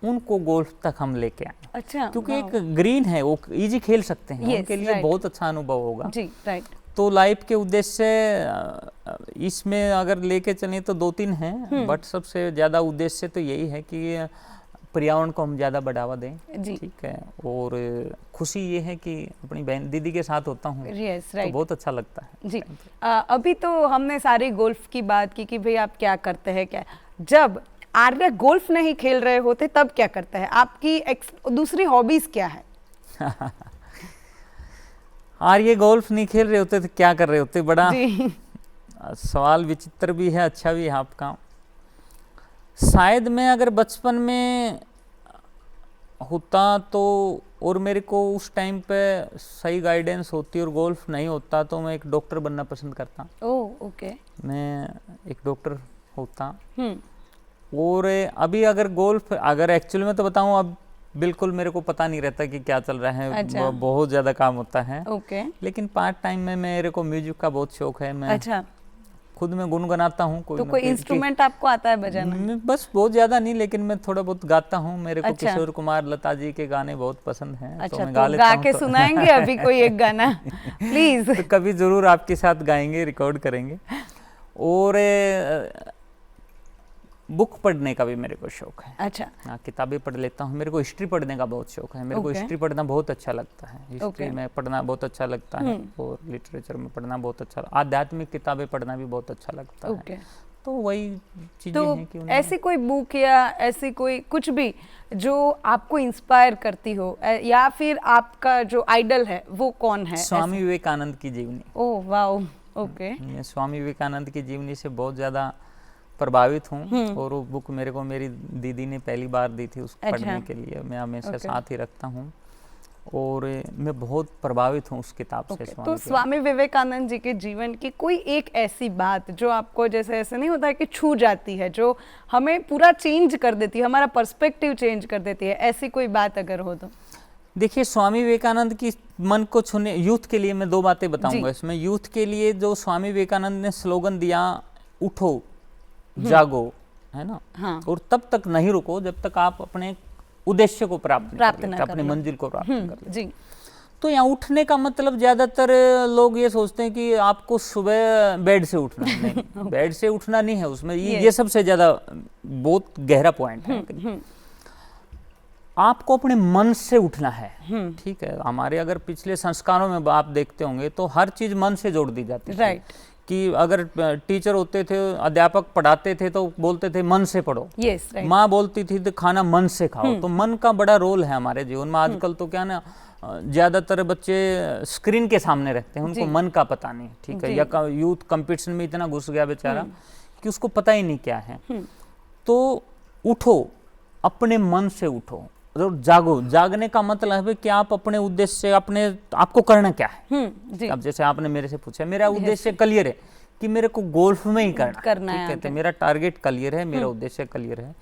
उनको गोल्फ तक हम लेके आए. अच्छा. क्योंकि एक ग्रीन है, वो इजी खेल सकते हैं. उनके लिए बहुत अच्छा अनुभव होगा. जी. राइट. तो लाइफ के उद्देश्य इसमें अगर लेके चलें तो 2-3 हैं, बट सबसे ज़्यादा उद्देश्य तो यही है कि पर्यावरण को हम ज़्यादा बढ़ावा दें. ठीक है. और खुशी ये है कि अपनी बहन दीदी के साथ होता हूँ. तो बहुत अच्छा लगता है. जी. अभी तो हमने सारी गोल्फ की बात की कि भाई आप क्या करते हैं, क्या जब आर्य गोल्फ नहीं खेल रहे होते तब क्या करते हैं, आपकी दूसरी हॉबीज क्या है? आर्य गोल्फ नहीं खेल रहे होते तो क्या कर रहे होते? बड़ा सवाल विचित्र भी है, अच्छा भी है आपका. शायद मैं अगर बचपन में होता तो, और मेरे को उस टाइम पे सही गाइडेंस होती और गोल्फ नहीं होता तो मैं एक डॉक्टर बनना पसंद करता। Oh okay. मैं एक डॉक्टर होता। और अभी अगर गोल्फ, अगर एक्चुअली में तो बताऊं, अब बिल्कुल मेरे को पता नहीं रहता कि क्या चल रहा है। अच्छा। बहुत ज़्यादा काम होता है। ओके। लेकिन पार्ट टाइम में मेरे को म्यूजिक का बहुत शौक है। मैं अच्छा, खुद में गुनगुनाता हूँ। तो कोई इंस्ट्रूमेंट आपको आता है बजाना? बस बहुत ज्यादा नहीं, लेकिन मैं थोड़ा बहुत गाता हूँ। मेरे को अच्छा। किशोर कुमार, लता जी के गाने बहुत पसंद हैं। अच्छा, तो मैं तो गा के सुनाएंगे अभी कोई एक गाना प्लीज? तो कभी जरूर आपके साथ गाएंगे, रिकॉर्ड करेंगे। और बुक पढ़ने का भी मेरे को शौक है। अच्छा। हाँ, किताबें पढ़ लेता हूँ। मेरे को हिस्ट्री पढ़ने का बहुत शौक है। मेरे को हिस्ट्री पढ़ना बहुत अच्छा लगता है। हिस्ट्री में पढ़ना बहुत अच्छा लगता है, और लिटरेचर में पढ़ना बहुत अच्छा, आध्यात्मिक किताबें पढ़ना भी बहुत अच्छा लगता है। तो वही चीजें हैं कि ऐसी कोई बुक या ऐसी कोई कुछ भी जो आपको इंस्पायर करती हो, या फिर आपका जो आइडल है वो कौन है? स्वामी विवेकानंद की जीवनी। Oh wow, okay. मैं स्वामी विवेकानंद की जीवनी से बहुत ज़्यादा प्रभावित हूँ। और वो बुक मेरे को मेरी दीदी ने पहली बार दी थी उसको पढ़ने के लिए। मैं हमेशा साथ ही रखता हूँ, और मैं बहुत प्रभावित हूँ उस किताब से। तो स्वामी विवेकानंद जी के जीवन की कोई एक ऐसी बात जो आपको, जैसे ऐसे नहीं होता है कि छू जाती है, जो हमें पूरा चेंज कर देती है, हमारा पर्सपेक्टिव चेंज कर देती है, ऐसी कोई बात अगर हो तो? देखिए, स्वामी विवेकानंद की मन को छूने, यूथ के लिए मैं दो बातें बताऊंगा इसमें। यूथ के लिए जो स्वामी विवेकानंद ने स्लोगन दिया, उठो जागो, है ना। हाँ। और तब तक नहीं रुको जब तक आप अपने उद्देश्य को प्राप्त न कर, अपनी मंजिल को प्राप्त कर जी। तो यहाँ उठने का मतलब, ज्यादातर लोग ये सोचते हैं कि आपको सुबह बेड से उठना है। नहीं, बेड से उठना नहीं है उसमें। ये सबसे ज्यादा बहुत गहरा पॉइंट है। आपको अपने मन से उठना है। ठीक है। हमारे अगर पिछले संस्कारों में आप देखते होंगे तो हर चीज मन से जोड़ दी जाती है। राइट। कि अगर टीचर होते थे, अध्यापक पढ़ाते थे तो बोलते थे मन से पढ़ो। Yes, right. माँ बोलती थी तो खाना मन से खाओ। तो मन का बड़ा रोल है हमारे जीवन में। आजकल तो क्या ना, ज्यादातर बच्चे स्क्रीन के सामने रहते हैं, उनको मन का पता नहीं। ठीक है। या यूथ कंपटीशन में इतना घुस गया बेचारा कि उसको पता ही नहीं क्या है। तो उठो, अपने मन से उठो, जागो। जागने का मतलब है कि आप अपने उद्देश्य से, अपने आपको करना क्या है। जी। अब जैसे आपने मेरे से पूछा, मेरा उद्देश्य क्लियर है कि मेरे को गोल्फ में ही करना है। तो मेरा टारगेट क्लियर है, मेरा उद्देश्य क्लियर है।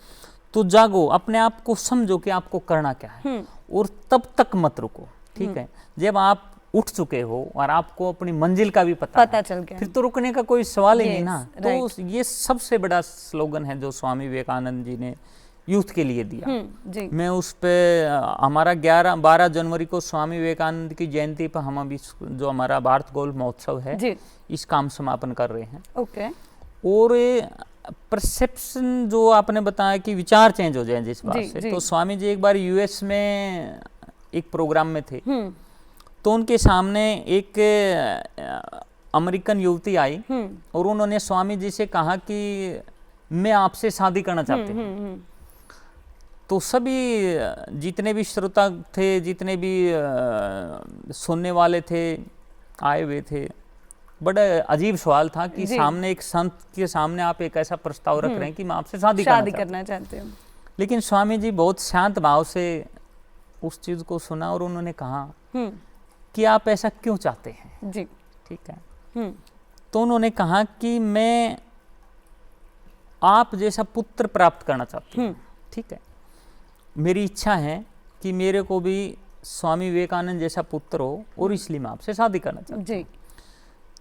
तो जागो, अपने आप को समझो कि आपको करना क्या है, और तब तक मत रुको। ठीक है। जब आप उठ चुके हो और आपको अपनी मंजिल का भी पता चल गया, फिर तो रुकने का कोई सवाल ही नहीं ना। तो ये सबसे बड़ा स्लोगन है जो स्वामी विवेकानंद जी ने यूथ के लिए दिया। जी। मैं उस पे, हमारा 12 जनवरी को स्वामी विवेकानंद की जयंती पर हम अभी जो हमारा भारत गोल्फ महोत्सव है जी, इस काम समापन कर रहे हैं। ओके। और परसेप्शन जो आपने बताया कि विचार चेंज हो जाए जिस बात से, तो स्वामी जी एक बार यूएस में एक प्रोग्राम में थे, तो उनके सामने एक अमेरिकन युवती आई और उन्होंने स्वामी जी से कहा कि मैं आपसे शादी करना चाहती हूँ। तो सभी जितने भी श्रोता थे, जितने भी सुनने वाले थे, आए हुए थे, बड़ा अजीब सवाल था कि सामने एक संत के सामने आप एक ऐसा प्रस्ताव रख रहे हैं कि मैं आपसे शादी करना चाहते हैं। लेकिन स्वामी जी बहुत शांत भाव से उस चीज को सुना और उन्होंने कहा कि आप ऐसा क्यों चाहते हैं जी। ठीक है। तो उन्होंने कहा कि मैं आप जैसा पुत्र प्राप्त करना चाहती हूँ। ठीक है। मेरी इच्छा है कि मेरे को भी स्वामी विवेकानंद जैसा पुत्र हो, और इसलिए मैं आपसे शादी करना चाहती हूँ।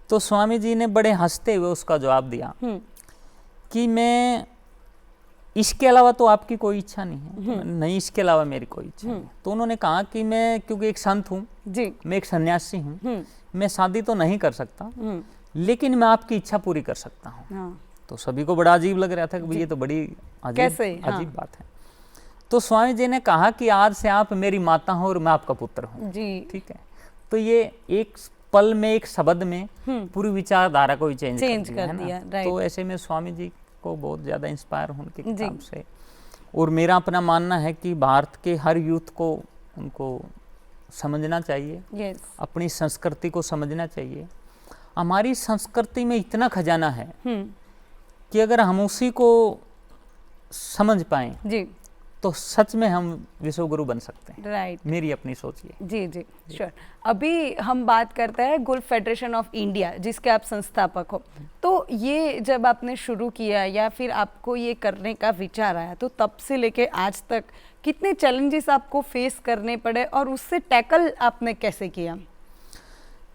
तो स्वामी जी ने बड़े हंसते हुए उसका जवाब दिया कि मैं, इसके अलावा तो आपकी कोई इच्छा नहीं है। नहीं, इसके अलावा मेरी कोई इच्छा नहीं। तो उन्होंने कहा कि मैं, क्योंकि एक संत हूँ, मैं एक सन्यासी हूँ, मैं शादी तो नहीं कर सकता, लेकिन मैं आपकी इच्छा पूरी कर सकता हूँ। तो सभी को बड़ा अजीब लग रहा था कि ये तो बड़ी अजीब बात है। तो स्वामी जी ने कहा कि आज से आप मेरी माता हो और मैं आपका पुत्र हूँ जी। ठीक है। तो ये एक पल में, एक शब्द में पूरी विचारधारा को ही चेंज कर दिया। तो ऐसे में स्वामी जी को बहुत ज्यादा इंस्पायर हूँ उनकी किताब से। और मेरा अपना मानना है कि भारत के हर यूथ को उनको समझना चाहिए, अपनी संस्कृति को समझना चाहिए। हमारी संस्कृति में इतना खजाना है कि अगर हम उसी को समझ पाए तो सच में हम विश्व गुरु बन सकते हैं। राइट। मेरी अपनी सोच ये। जी जी श्योर। अभी हम बात करते हैं गोल्फ फेडरेशन ऑफ इंडिया जिसके आप संस्थापक हो, तो ये जब आपने शुरू किया या फिर आपको ये करने का विचार आया, तो तब से लेके आज तक कितने चैलेंजेस आपको फेस करने पड़े और उससे टैकल आपने कैसे किया?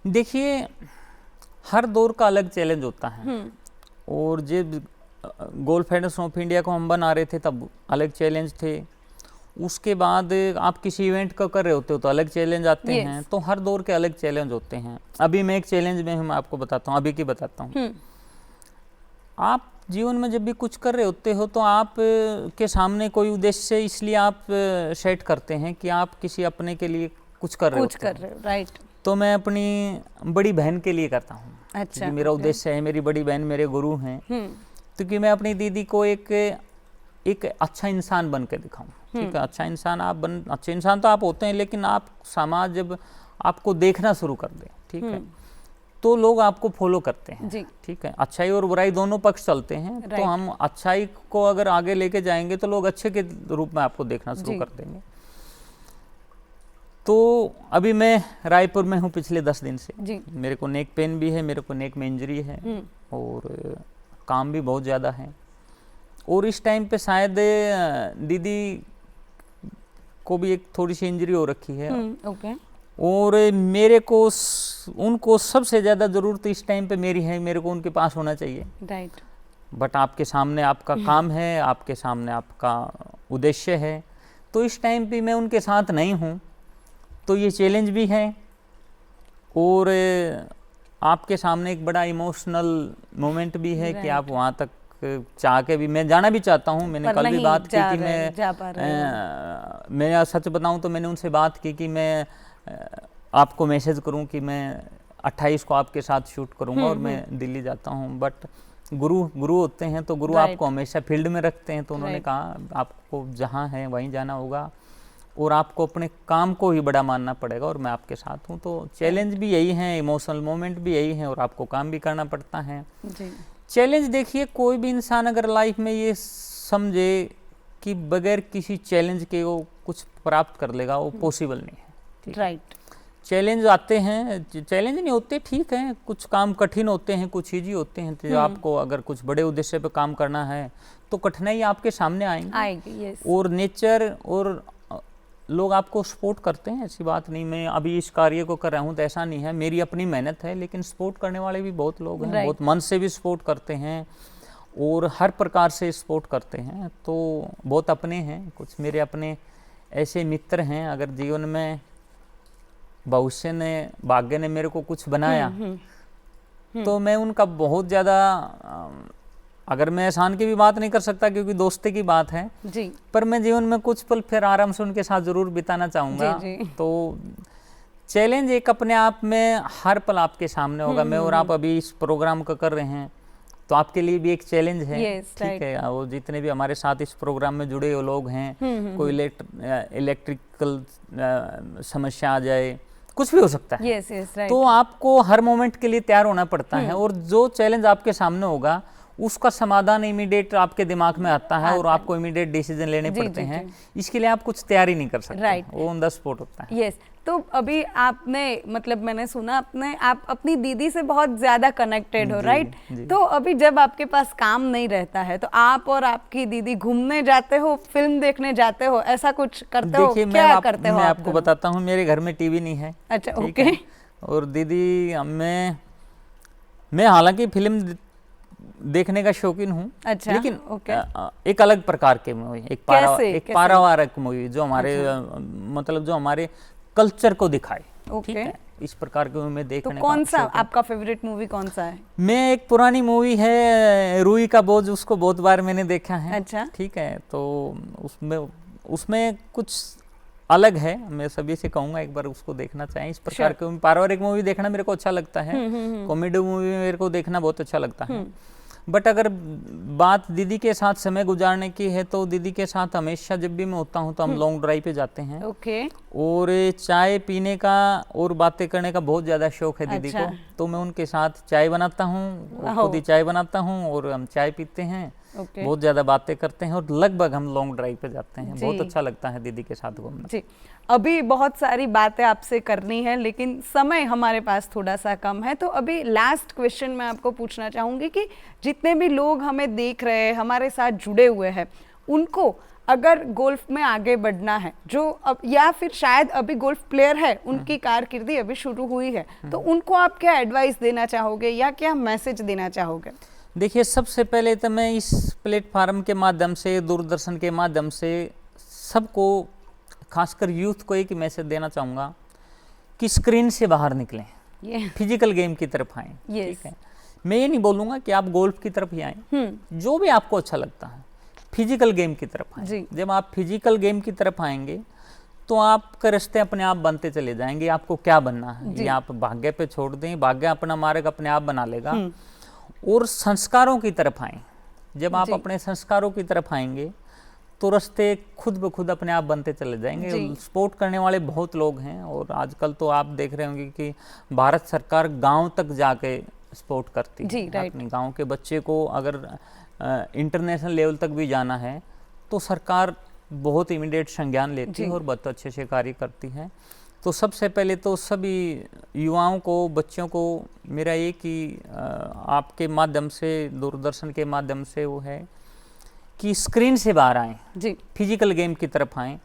देखिए, हर दौर का अलग चैलेंज होता है, और जब गोल्फ फेडरेशन ऑफ इंडिया को हम बना रहे थे तब अलग चैलेंज थे। उसके बाद आप किसी इवेंट को कर रहे होते हो तो अलग चैलेंज आते हैं। तो हर दौर के अलग चैलेंज होते हैं। अभी मैं एक चैलेंज में हम आपको बताता हूँ, अभी की बताता हूँ। आप जीवन में जब भी कुछ कर रहे होते हो तो आप के सामने कोई उद्देश्य इसलिए आप सेट करते हैं कि आप किसी अपने के लिए कुछ कर रहे हो। राइट। तो मैं अपनी बड़ी बहन के लिए करता हूँ। अच्छा। मेरा उद्देश्य है, मेरी बड़ी बहन मेरे गुरु हैं, क्योंकि मैं अपनी दीदी को एक अच्छा इंसान बन के दिखाऊं। ठीक है, अच्छा इंसान आप अच्छे इंसान तो आप होते हैं, लेकिन आप समाज जब आपको देखना शुरू कर दे, ठीक है, तो लोग आपको फॉलो करते हैं जी। ठीक है, अच्छाई और बुराई दोनों पक्ष चलते हैं। तो हम अच्छाई को अगर आगे लेके जाएंगे तो लोग अच्छे के रूप में आपको देखना शुरू कर देंगे। तो अभी मैं रायपुर में हूँ पिछले 10 दिन से जी। मेरे को नेक पेन भी है, मेरे को नेक में इंजरी है, और काम भी बहुत ज़्यादा है। और इस टाइम पे शायद दीदी को भी एक थोड़ी सी इंजरी हो रखी है। ओके। और मेरे को उनको सबसे ज़्यादा ज़रूरत इस टाइम पे मेरी है, मेरे को उनके पास होना चाहिए। राइट। बट आपके सामने आपका काम है, आपके सामने आपका उद्देश्य है, तो इस टाइम पे मैं उनके साथ नहीं हूँ, तो ये चैलेंज भी है। और आपके सामने एक बड़ा इमोशनल मोमेंट भी है कि आप वहाँ तक चाह के भी, मैं जाना भी चाहता हूँ। मैंने कल भी बात की कि मैं सच बताऊँ तो मैंने उनसे बात की कि मैं आपको मैसेज करूं कि मैं 28 को आपके साथ शूट करूंगा और मैं दिल्ली जाता हूं। बट गुरु होते हैं तो गुरु आपको हमेशा फील्ड में रखते हैं। तो उन्होंने कहा आपको जहां है वहीं जाना होगा और आपको अपने काम को ही बड़ा मानना पड़ेगा, और मैं आपके साथ हूं। तो चैलेंज भी यही है, इमोशनल मोमेंट भी यही है, और आपको काम भी करना पड़ता है। चैलेंज देखिए, कोई भी इंसान अगर लाइफ में ये समझे कि बगैर किसी चैलेंज के वो कुछ प्राप्त कर लेगा, वो पॉसिबल नहीं है। राइट। चैलेंज आते हैं, चैलेंज नहीं होते, ठीक है, कुछ काम कठिन होते हैं, कुछ ईजी होते हैं। तो आपको अगर कुछ बड़े उद्देश्य पे काम करना है तो कठिनाई आपके सामने आएंगी। और नेचर और लोग आपको सपोर्ट करते हैं, ऐसी बात नहीं। मैं अभी इस कार्य को कर रहा हूँ तो ऐसा नहीं है, मेरी अपनी मेहनत है, लेकिन सपोर्ट करने वाले भी बहुत लोग हैं। बहुत मन से भी सपोर्ट करते हैं और हर प्रकार से सपोर्ट करते हैं। तो बहुत अपने हैं, कुछ मेरे अपने ऐसे मित्र हैं। अगर जीवन में भविष्य ने, भाग्य ने मेरे को कुछ बनाया तो मैं उनका बहुत ज़्यादा, अगर मैं एहसान की भी बात नहीं कर सकता क्योंकि दोस्ती की बात है जी, पर मैं जीवन में कुछ पल फिर आराम से उनके साथ जरूर बिताना चाहूँगा। तो चैलेंज एक अपने आप में हर पल आपके सामने होगा। मैं और आप अभी इस प्रोग्राम को कर रहे हैं तो आपके लिए भी एक चैलेंज है। ठीक है, वो जितने भी हमारे साथ इस प्रोग्राम में जुड़े हुए लोग हैं, कोई इलेक्ट्रिकल समस्या आ जाए, कुछ भी हो सकता है। तो आपको हर मोमेंट के लिए तैयार होना पड़ता है। और जो चैलेंज आपके सामने होगा उसका समाधान इमीडिएट आपके दिमाग में आता है और आपको इमीडिएट डिसीजन लेने पड़ते हैं। इसके लिए आप कुछ तैयारी नहीं कर सकते, वो ऑन द स्पॉट होता है। तो अभी आपने, मतलब मैंने सुना आप अपनी दीदी से बहुत ज्यादा कनेक्टेड हो, राइट? तो अभी जब आपके पास काम नहीं रहता है तो आप और आपकी दीदी घूमने जाते हो, फिल्म देखने जाते हो, ऐसा कुछ करते हो? क्या करते हो? मैं आपको बताता हूँ, मेरे घर में टीवी नहीं है। अच्छा, ओके। और दीदी, मैं हालांकि फिल्म देखने का शौकीन हूँ। अच्छा, लेकिन एक अलग प्रकार के मूवी, एक पारिवारिक मूवी जो हमारे मतलब जो हमारे कल्चर को दिखाए। ठीक है, इस प्रकार की मूवी देखने तो कौन सा आपका फेवरेट मूवी कौन सा है? मैं, एक पुरानी मूवी है रूही का बोझ, उसको बहुत बार मैंने देखा है। अच्छा, ठीक है, तो उसमें कुछ अलग है। मैं सभी से कहूंगा एक बार उसको देखना चाहिए। इस प्रकार की पारिवारिक मूवी देखना मेरे को अच्छा लगता है। कॉमेडी मूवी मेरे को देखना बहुत अच्छा लगता है। बट अगर बात दीदी के साथ समय गुजारने की है तो दीदी के साथ हमेशा जब भी मैं होता हूँ तो हम लॉन्ग ड्राइव पे जाते हैं। ओके। और चाय पीने का और बातें करने का बहुत ज़्यादा शौक है दीदी को। तो मैं उनके साथ चाय बनाता हूँ, खुद ही चाय बनाता हूँ और हम चाय पीते हैं। Okay. बहुत ज़्यादा बातें करते हैं और लगभग हम लॉन्ग ड्राइव पे जाते हैं। बहुत अच्छा लगता है दीदी के साथ घूमना। जी, अभी बहुत सारी बातें आपसे करनी है लेकिन समय हमारे पास थोड़ा सा कम है, तो अभी लास्ट क्वेश्चन मैं आपको पूछना चाहूँगी कि जितने भी लोग हमें देख रहे हैं, हमारे साथ जुड़े हुए हैं, उनको अगर गोल्फ में आगे बढ़ना है, जो अब या फिर शायद अभी गोल्फ प्लेयर है, उनकी कारकिर्दी अभी शुरू हुई है, तो उनको आप क्या एडवाइस देना चाहोगे या क्या मैसेज देना चाहोगे? देखिए, सबसे पहले तो मैं इस प्लेटफार्म के माध्यम से, दूरदर्शन के माध्यम से सबको, खासकर यूथ को एक मैसेज देना चाहूँगा कि स्क्रीन से बाहर निकलें, फिजिकल गेम की तरफ आएँ। ठीक है, मैं ये नहीं बोलूँगा कि आप गोल्फ की तरफ ही आएँ, जो भी आपको अच्छा लगता है फिजिकल गेम की तरफ आएँ। जब आप फिजिकल गेम की तरफ आएंगे तो आपके रास्ते अपने आप बनते चले जाएंगे। आपको क्या बनना है ये आप भाग्य पे छोड़ दें, भाग्य अपना मार्ग अपने आप बना लेगा। और संस्कारों की तरफ आएँ, जब आप अपने संस्कारों की तरफ आएंगे तो रास्ते खुद ब खुद अपने आप बनते चले जाएंगे। स्पोर्ट करने वाले बहुत लोग हैं और आजकल तो आप देख रहे होंगे कि भारत सरकार गांव तक जाके स्पोर्ट करती है। अपने गांव के बच्चे को अगर इंटरनेशनल लेवल तक भी जाना है तो सरकार बहुत इमीडिएट संज्ञान लेती है और बहुत अच्छे से कार्य करती है। तो सबसे पहले तो सभी युवाओं को, बच्चों को मेरा ये कि आपके माध्यम से, दूरदर्शन के माध्यम से वो है कि स्क्रीन से बाहर आएं, फिजिकल गेम की तरफ आएं,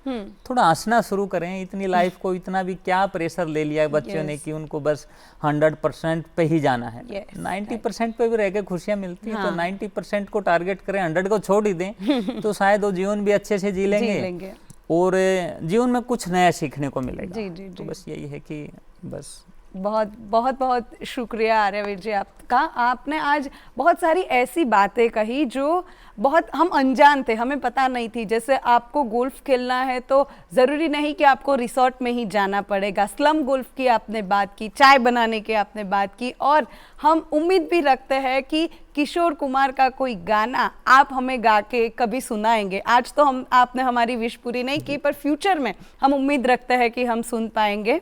थोड़ा हंसना शुरू करें। इतनी लाइफ को इतना भी क्या प्रेशर ले लिया है बच्चों ने कि उनको बस 100% पे ही जाना है। 90% पे भी रह के खुशियाँ मिलती है, तो 90% को टारगेट करें, 100 को छोड़ ही दें तो शायद वो जीवन भी अच्छे से जी लेंगे और जीवन में कुछ नया सीखने को मिलेगा। तो बस यही है कि बस बहुत बहुत बहुत शुक्रिया आर्यवीर जी आपका। आपने आज बहुत सारी ऐसी बातें कही जो बहुत हम अनजान थे, हमें पता नहीं थी। जैसे आपको गोल्फ खेलना है तो ज़रूरी नहीं कि आपको रिसोर्ट में ही जाना पड़ेगा। स्लम गोल्फ की आपने बात की, चाय बनाने की आपने बात की, और हम उम्मीद भी रखते हैं कि किशोर कुमार का कोई गाना आप हमें गा के कभी सुनाएंगे। आज तो आपने हमारी विश पूरी नहीं की, पर फ्यूचर में हम उम्मीद रखते हैं कि हम सुन पाएंगे।